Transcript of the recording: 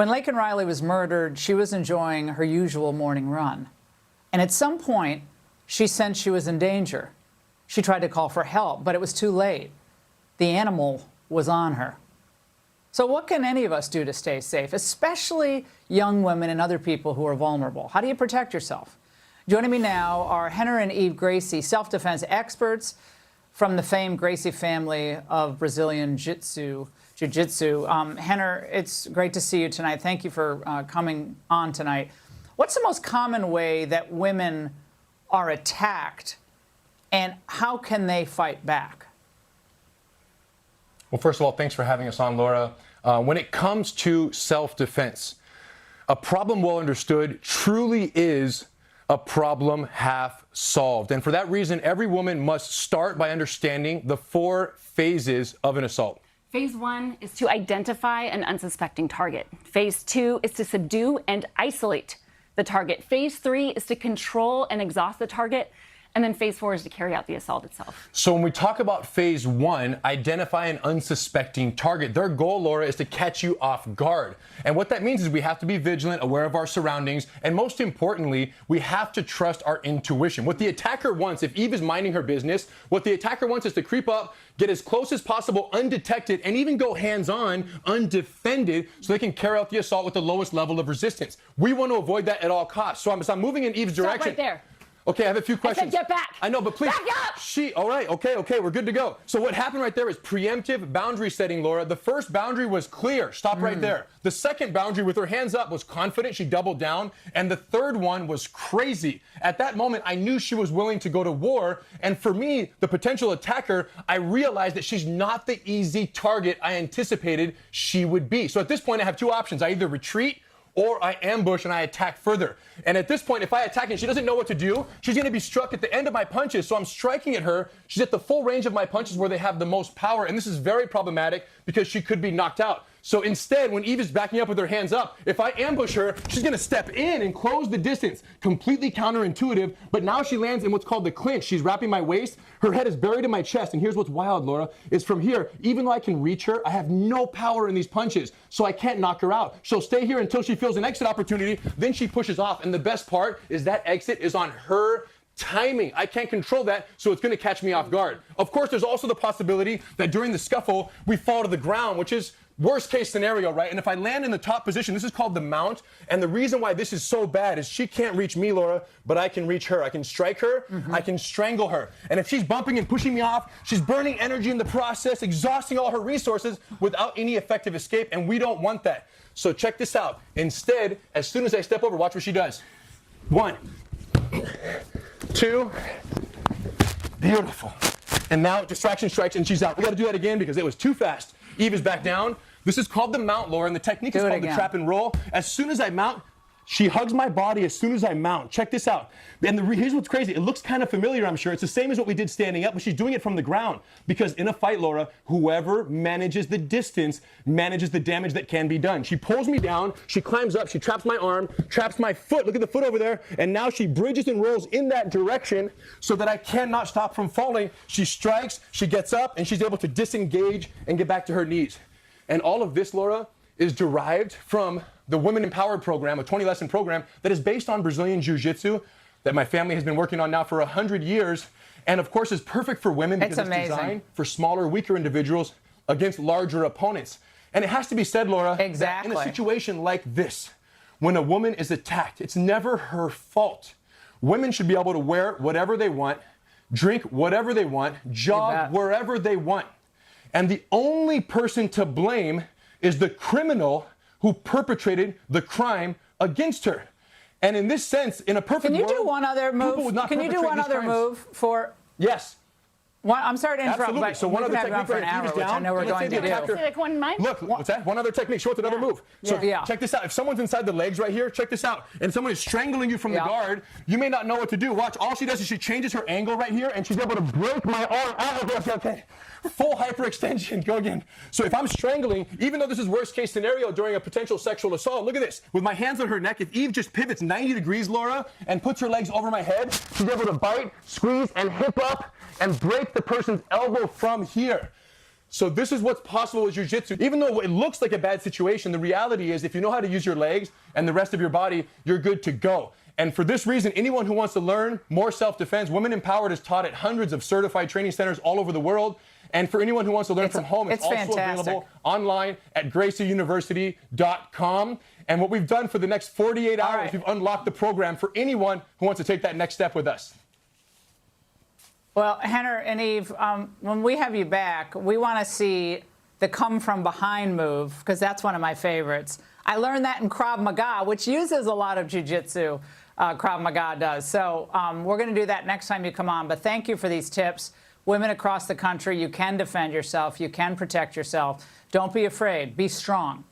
When Laken Riley was murdered, she was enjoying her usual morning run. And at some point, she sensed she was in danger. She tried to call for help, but it was too late. The animal was on her. So what can any of us do to stay safe, especially young women and other people who are vulnerable? How do you protect yourself? Joining me now are Rener and Eve Gracie, self-defense experts from the famed Gracie family of Brazilian jiu-jitsu. Rener, it's great to see you tonight. Thank you for coming on tonight. What's the most common way that women are attacked, and how can they fight back? Well, first of all, thanks for having us on, Laura. When it comes to self-defense, a problem well understood truly is a problem half solved. And for that reason, every woman must start by understanding the 4 phases of an assault. Phase 1 is to identify an unsuspecting target. Phase 2 is to subdue and isolate the target. Phase 3 is to control and exhaust the target. And then phase 4 is to carry out the assault itself. So when we talk about phase 1, identify an unsuspecting target, their goal, Laura, is to catch you off guard. And what that means is we have to be vigilant, aware of our surroundings, and most importantly, we have to trust our intuition. What the attacker wants, if Eve is minding her business, what the attacker wants is to creep up, get as close as possible, undetected, and even go hands-on, undefended, so they can carry out the assault with the lowest level of resistance. We want to avoid that at all costs. So I'm moving in Eve's direction. Stop right there. Okay, I have a few questions. I said get back. I know, but please. Back up. All right, okay, we're good to go. So what happened right there is preemptive boundary setting, Laura. The first boundary was clear. Stop right there. The second boundary with her hands up was confident. She doubled down. And the third one was crazy. At that moment, I knew she was willing to go to war. And for me, the potential attacker, I realized that she's not the easy target I anticipated she would be. So at this point, I have 2 options. I either retreat or I ambush and I attack further. And at this point, if I attack and she doesn't know what to do, she's going to be struck at the end of my punches. So I'm striking at her. She's at the full range of my punches where they have the most power. And this is very problematic because she could be knocked out. So instead, when Eve is backing up with her hands up, if I ambush her, she's going to step in and close the distance. Completely counterintuitive, but now she lands in what's called the clinch. She's wrapping my waist. Her head is buried in my chest. And here's what's wild, Laura, is from here, even though I can reach her, I have no power in these punches, so I can't knock her out. She'll stay here until she feels an exit opportunity. Then she pushes off. And the best part is that exit is on her timing. I can't control that, so it's going to catch me off guard. Of course, there's also the possibility that during the scuffle, we fall to the ground, which is worst case scenario, right? And if I land in the top position, this is called the mount. And the reason why this is so bad is she can't reach me, Laura, but I can reach her. I can strike her. I can strangle her. And if she's bumping and pushing me off, she's burning energy in the process, exhausting all her resources without any effective escape. And we don't want that. So check this out. Instead, as soon as I step over, watch what she does. 1, 2, beautiful. And now distraction strikes and she's out. We got to do that again because it was too fast. Eve is back down. This is called the mount, Laura, and the technique is called the trap and roll. As soon as I mount, she hugs my body as soon as I mount. Check this out. And here's what's crazy. It looks kind of familiar, I'm sure. It's the same as what we did standing up, but she's doing it from the ground. Because in a fight, Laura, whoever manages the distance manages the damage that can be done. She pulls me down. She climbs up. She traps my arm, traps my foot. Look at the foot over there. And now she bridges and rolls in that direction so that I cannot stop from falling. She strikes, she gets up, and she's able to disengage and get back to her knees. And all of this, Laura, is derived from the Women Empowered program, a 20-lesson program that is based on Brazilian jiu-jitsu that my family has been working on now for 100 years. And of course, is perfect for women because it's designed for smaller, weaker individuals against larger opponents. And it has to be said, Laura, that in a situation like this, when a woman is attacked, it's never her fault. Women should be able to wear whatever they want, drink whatever they want, jog wherever they want. And the only person to blame is the criminal who perpetrated the crime against her. And in this sense, in a perfect world, can you do one other move? Can you do one other move for? Yes. I'm sorry to interrupt, Absolutely. but so one other technique for an hour, which I know we're going to do. Look, what's that? One other technique. Show us another move. So check this out. If someone's inside the legs right here, check this out. And someone is strangling you from the guard, you may not know what to do. Watch. All she does is she changes her angle right here, and she's able to break my arm out of it. Okay. Full hyperextension. Go again. So if I'm strangling, even though this is worst case scenario during a potential sexual assault, look at this. With my hands on her neck, if Eve just pivots 90 degrees, Laura, and puts her legs over my head, she's able to bite, squeeze, and hip up and break the person's elbow from here. So this is what's possible with jiu-jitsu. Even though it looks like a bad situation, the reality is if you know how to use your legs and the rest of your body, you're good to go. And for this reason, anyone who wants to learn more self-defense, Women Empowered is taught at hundreds of certified training centers all over the world. And for anyone who wants to learn from home, it's also fantastic. available online at gracieuniversity.com. And what we've done for the next 48 hours, we've unlocked the program for anyone who wants to take that next step with us. Well, Rener and Eve, when we have you back, we want to see the come from behind move, because that's one of my favorites. I learned that in Krav Maga, which uses a lot of jiu-jitsu. Krav Maga does. So we're going to do that next time you come on. But thank you for these tips. Women across the country, you can defend yourself. You can protect yourself. Don't be afraid. Be strong.